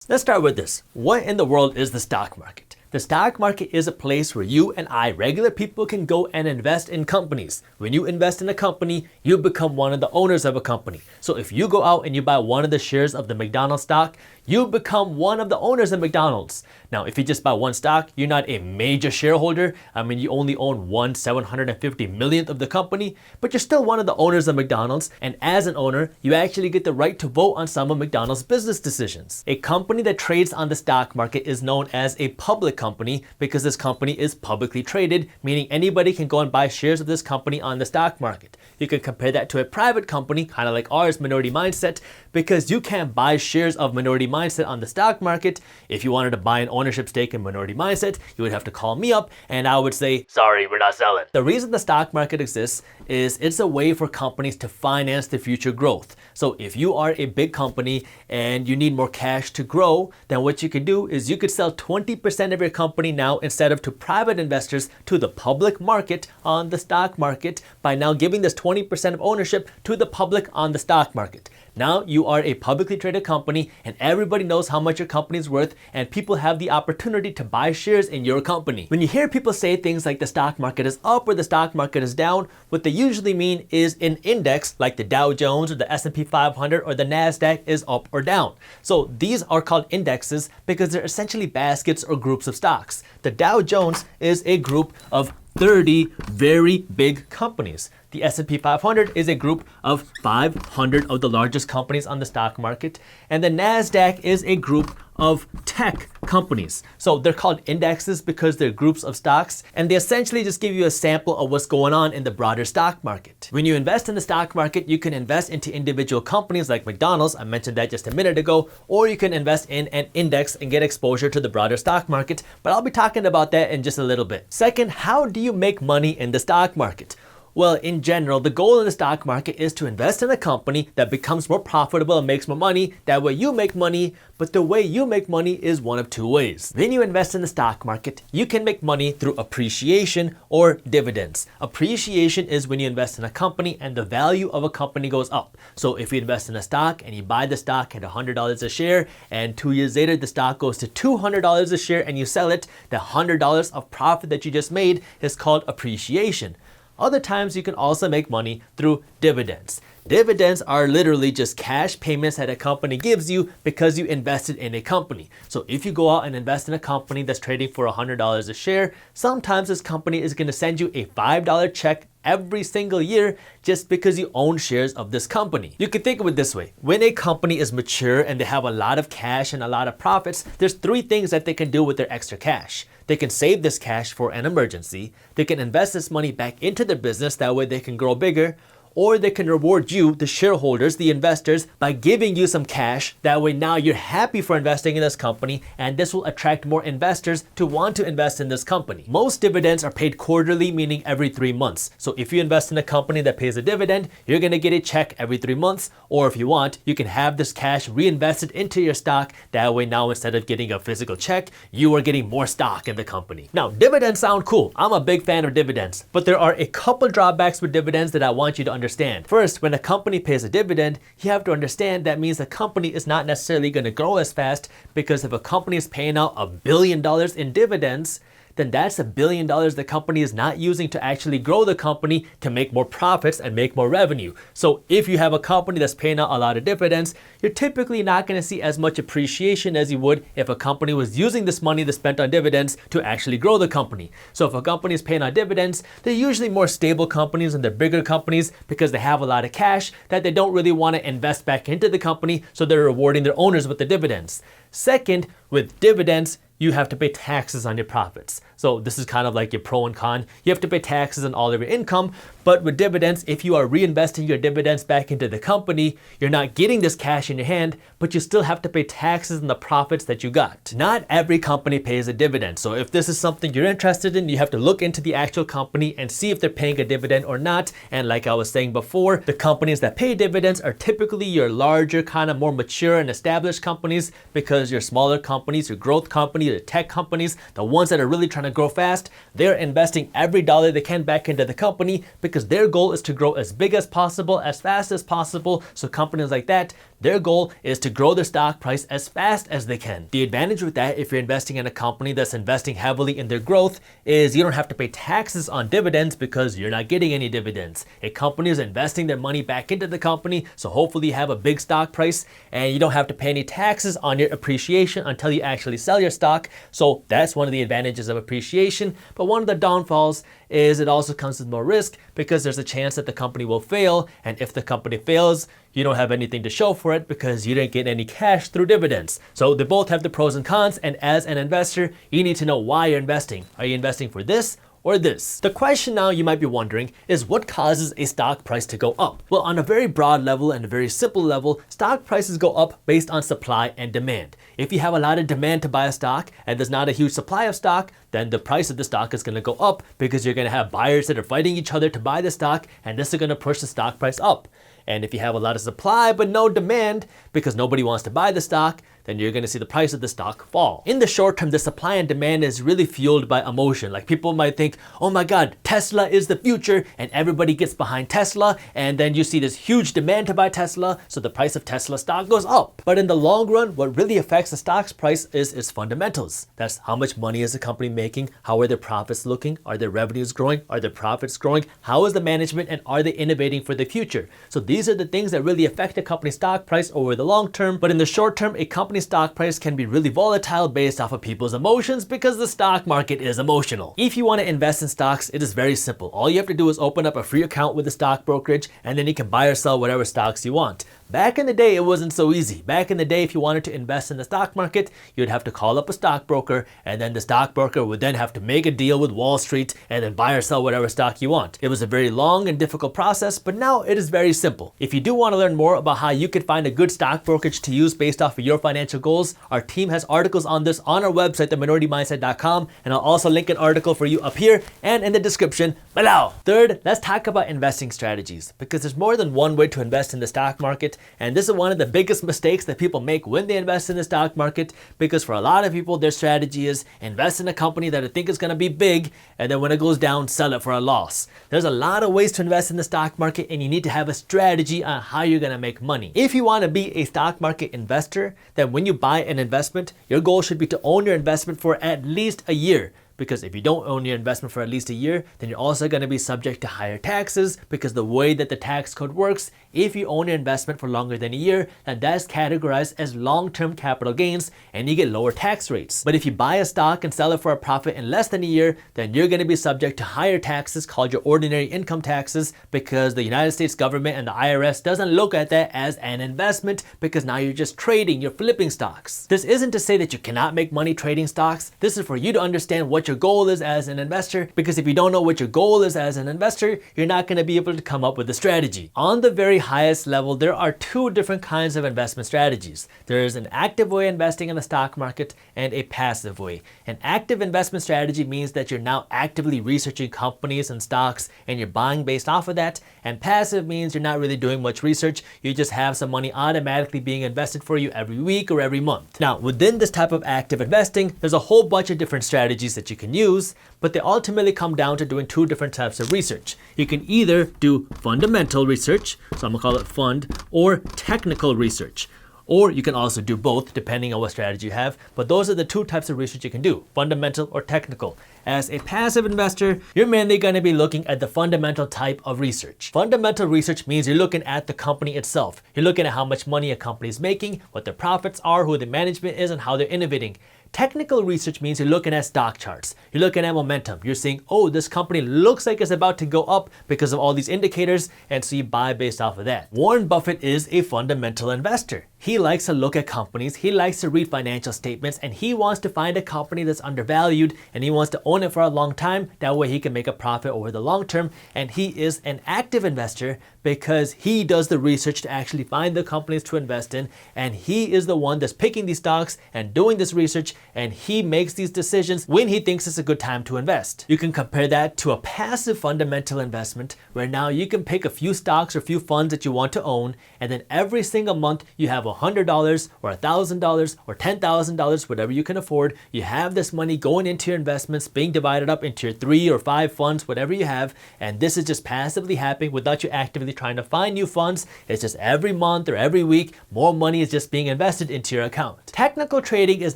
Let's start with this. What in the world is the stock market? The stock market is a place where you and I, regular people, can go and invest in companies. When you invest in a company, you become one of the owners of a company. So if you go out and you buy one of the shares of the McDonald's stock, you become one of the owners of McDonald's. Now, if you just buy one stock, you're not a major shareholder. I mean, you only own 1/750 millionth of the company, but you're still one of the owners of McDonald's. And as an owner, you actually get the right to vote on some of McDonald's business decisions. A company that trades on the stock market is known as a public company because this company is publicly traded, meaning anybody can go and buy shares of this company on the stock market. You can compare that to a private company, kind of like ours, Minority Mindset, because you can't buy shares of Minority Mindset on the stock market. If you wanted to buy an ownership stake in Minority Mindset, you would have to call me up and I would say, sorry, we're not selling. The reason the stock market exists is it's a way for companies to finance the future growth. So if you are a big company and you need more cash to grow, then what you could do is you could sell 20% of your company now instead of to private investors to the public market on the stock market by now giving this 20% of ownership to the public on the stock market. Now you are a publicly traded company and everybody knows how much your company is worth and people have the opportunity to buy shares in your company. When you hear people say things like the stock market is up or the stock market is down, what they usually mean is an index like the Dow Jones or the S&P 500 or the NASDAQ is up or down. So these are called indexes because they're essentially baskets or groups of stocks. The Dow Jones is a group of 30 very big companies. The S&P 500 is a group of 500 of the largest companies on the stock market. And the NASDAQ is a group of tech companies. So they're called indexes because they're groups of stocks. And they essentially just give you a sample of what's going on in the broader stock market. When you invest in the stock market, you can invest into individual companies like McDonald's. I mentioned that just a minute ago. Or you can invest in an index and get exposure to the broader stock market. But I'll be talking about that in just a little bit. Second, how do you make money in the stock market? Well, in general, the goal in the stock market is to invest in a company that becomes more profitable and makes more money. That way you make money, but the way you make money is one of two ways. When you invest in the stock market, you can make money through appreciation or dividends. Appreciation is when you invest in a company and the value of a company goes up. So if you invest in a stock and you buy the stock at $100 a share and 2 years later the stock goes to $200 a share and you sell it, the $100 of profit that you just made is called appreciation. Other times you can also make money through dividends. Dividends are literally just cash payments that a company gives you because you invested in a company. So if you go out and invest in a company that's trading for $100 a share, sometimes this company is going to send you a $5 check every single year just because you own shares of this company. You can think of it this way. When a company is mature and they have a lot of cash and a lot of profits, there's three things that they can do with their extra cash. They can save this cash for an emergency, they can invest this money back into their business, that way they can grow bigger, or they can reward you, the shareholders, the investors, by giving you some cash. That way now you're happy for investing in this company and this will attract more investors to want to invest in this company. Most dividends are paid quarterly, meaning every 3 months. So if you invest in a company that pays a dividend, you're going to get a check every 3 months. Or if you want, you can have this cash reinvested into your stock. That way now instead of getting a physical check, you are getting more stock in the company. Now, dividends sound cool. I'm a big fan of dividends, but there are a couple drawbacks with dividends that I want you to understand. First, when a company pays a dividend, you have to understand that means the company is not necessarily going to grow as fast, because if a company is paying out $1 billion in dividends, then that's $1 billion the company is not using to actually grow the company to make more profits and make more revenue. So if you have a company that's paying out a lot of dividends, you're typically not going to see as much appreciation as you would if a company was using this money that's spent on dividends to actually grow the company. So if a company is paying out dividends, they're usually more stable companies and they're bigger companies because they have a lot of cash that they don't really want to invest back into the company, so they're rewarding their owners with the dividends. Second, with dividends, you have to pay taxes on your profits. So this is kind of like your pro and con. You have to pay taxes on all of your income, but with dividends, if you are reinvesting your dividends back into the company, you're not getting this cash in your hand, but you still have to pay taxes on the profits that you got. Not every company pays a dividend. So if this is something you're interested in, you have to look into the actual company and see if they're paying a dividend or not. And like I was saying before, the companies that pay dividends are typically your larger, kind of more mature and established companies, because because your smaller companies, your growth companies, your tech companies, the ones that are really trying to grow fast, they're investing every dollar they can back into the company because their goal is to grow as big as possible, as fast as possible. So companies like that, their goal is to grow their stock price as fast as they can. The advantage with that, if you're investing in a company that's investing heavily in their growth, is you don't have to pay taxes on dividends because you're not getting any dividends. A company is investing their money back into the company, so hopefully you have a big stock price and you don't have to pay any taxes on your appreciation until you actually sell your stock. So that's one of the advantages of appreciation. But one of the downfalls is it also comes with more risk because there's a chance that the company will fail, and if the company fails, you don't have anything to show for it because you didn't get any cash through dividends. So they both have the pros and cons, and as an investor, you need to know why you're investing. Are you investing for this or this? The question now you might be wondering is what causes a stock price to go up? Well, on a very broad level and a very simple level, stock prices go up based on supply and demand. If you have a lot of demand to buy a stock and there's not a huge supply of stock, then the price of the stock is going to go up because you're going to have buyers that are fighting each other to buy the stock, and this is going to push the stock price up. And if you have a lot of supply but no demand because nobody wants to buy the stock, then you're going to see the price of the stock fall. In the short term, the supply and demand is really fueled by emotion. Like people might think, oh my God, Tesla is the future, and everybody gets behind Tesla, and then you see this huge demand to buy Tesla, so the price of Tesla stock goes up. But in the long run, what really affects the stock's price is its fundamentals. That's how much money is the company making, how are their profits looking, are their revenues growing, are their profits growing, how is the management, and are they innovating for the future? So these are the things that really affect a company's stock price over the long term. But in the short term, a company's stock price can be really volatile based off of people's emotions because the stock market is emotional. If you want to invest in stocks, it is very simple. All you have to do is open up a free account with a stock brokerage, and then you can buy or sell whatever stocks you want. Back in the day, it wasn't so easy. Back in the day, if you wanted to invest in the stock market, you'd have to call up a stockbroker, and then the stockbroker would then have to make a deal with Wall Street and then buy or sell whatever stock you want. It was a very long and difficult process, but now it is very simple. If you do want to learn more about how you can find a good stock brokerage to use based off of your financial goals, our team has articles on this on our website, theminority-mindset.com, and I'll also link an article for you up here and in the description below. Third, let's talk about investing strategies, because there's more than one way to invest in the stock market. And this is one of the biggest mistakes that people make when they invest in the stock market, because for a lot of people, their strategy is invest in a company that I think is going to be big, and then when it goes down, sell it for a loss. There's a lot of ways to invest in the stock market, and you need to have a strategy on how you're going to make money. If you want to be a stock market investor, then when you buy an investment, your goal should be to own your investment for at least a year. Because if you don't own your investment for at least a year, then you're also going to be subject to higher taxes, because the way that the tax code works, if you own your investment for longer than a year, then that's categorized as long-term capital gains and you get lower tax rates. But if you buy a stock and sell it for a profit in less than a year, then you're going to be subject to higher taxes called your ordinary income taxes, because the United States government and the IRS doesn't look at that as an investment, because now you're just trading, you're flipping stocks. This isn't to say that you cannot make money trading stocks. This is for you to understand what your goal is as an investor, because if you don't know what your goal is as an investor, you're not going to be able to come up with a strategy. On the very highest level, there are two different kinds of investment strategies. There is an active way of investing in the stock market and a passive way. An active investment strategy means that you're now actively researching companies and stocks and you're buying based off of that. And passive means you're not really doing much research. You just have some money automatically being invested for you every week or every month. Now, within this type of active investing, there's a whole bunch of different strategies that you can use, but they ultimately come down to doing two different types of research. You can either do fundamental research, so I'm gonna call it fund, or technical research. Or you can also do both depending on what strategy you have, but those are the two types of research you can do, fundamental or technical. As a passive investor, you're mainly going to be looking at the fundamental type of research. Fundamental research means you're looking at the company itself. You're looking at how much money a company is making, what their profits are, who the management is, and how they're innovating. Technical research means you're looking at stock charts. You're looking at momentum. You're saying, oh, this company looks like it's about to go up because of all these indicators, and so you buy based off of that. Warren Buffett is a fundamental investor. He likes to look at companies, he likes to read financial statements, and he wants to find a company that's undervalued, and he wants to own it for a long time. That way he can make a profit over the long term. And he is an active investor because he does the research to actually find the companies to invest in, and he is the one that's picking these stocks and doing this research, and he makes these decisions when he thinks it's a good time to invest. You can compare that to a passive fundamental investment, where now you can pick a few stocks or a few funds that you want to own, and then every single month you have $100 or $1,000 or $10,000, whatever you can afford. You have this money going into your investments, being divided up into your 3 or 5 funds, whatever you have, and this is just passively happening without you actively trying to find new funds. It's just every month or every week, more money is just being invested into your account. Technical trading is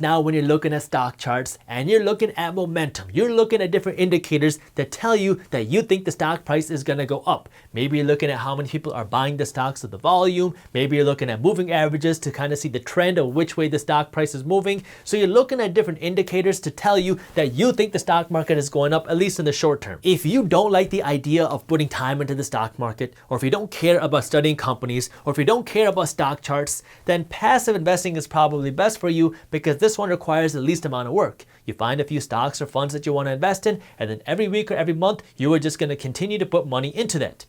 now when you're looking at stock charts and you're looking at momentum. You're looking at different indicators that tell you that you think the stock price is going to go up. Maybe you're looking at how many people are buying the stocks of the volume. Maybe you're looking at moving averages to kind of see the trend of which way the stock price is moving. So you're looking at different indicators to tell you that you think the stock market is going up, at least in the short term. If you don't like the idea of putting time into the stock market, or if you don't care about studying companies, or if you don't care about stock charts, then passive investing is probably best for you, because this one requires the least amount of work. You find a few stocks or funds that you want to invest in, and then every week or every month, you are just going to continue to put money into that.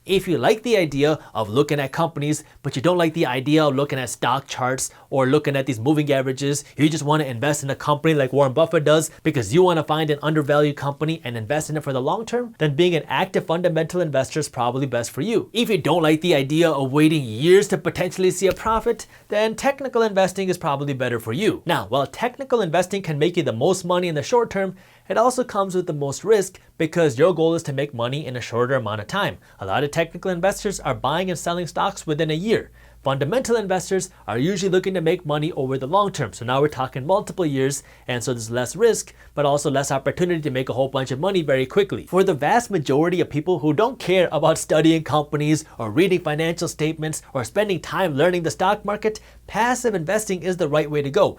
If you like the idea of looking at companies, but you don't like the idea of looking at stock charts or looking at these moving averages, you just want to invest in a company like Warren Buffett does because you want to find an undervalued company and invest in it for the long term, then being an active fundamental investor is probably best for you. If you don't like the idea of waiting years to potentially see a profit, then technical investing is probably better for you. Now, while technical investing can make you the most money in the short term, it also comes with the most risk because your goal is to make money in a shorter amount of time. A lot of technical investors are buying and selling stocks within a year. Fundamental investors are usually looking to make money over the long term. So now we're talking multiple years, and so there's less risk, but also less opportunity to make a whole bunch of money very quickly. For the vast majority of people who don't care about studying companies or reading financial statements or spending time learning the stock market, passive investing is the right way to go.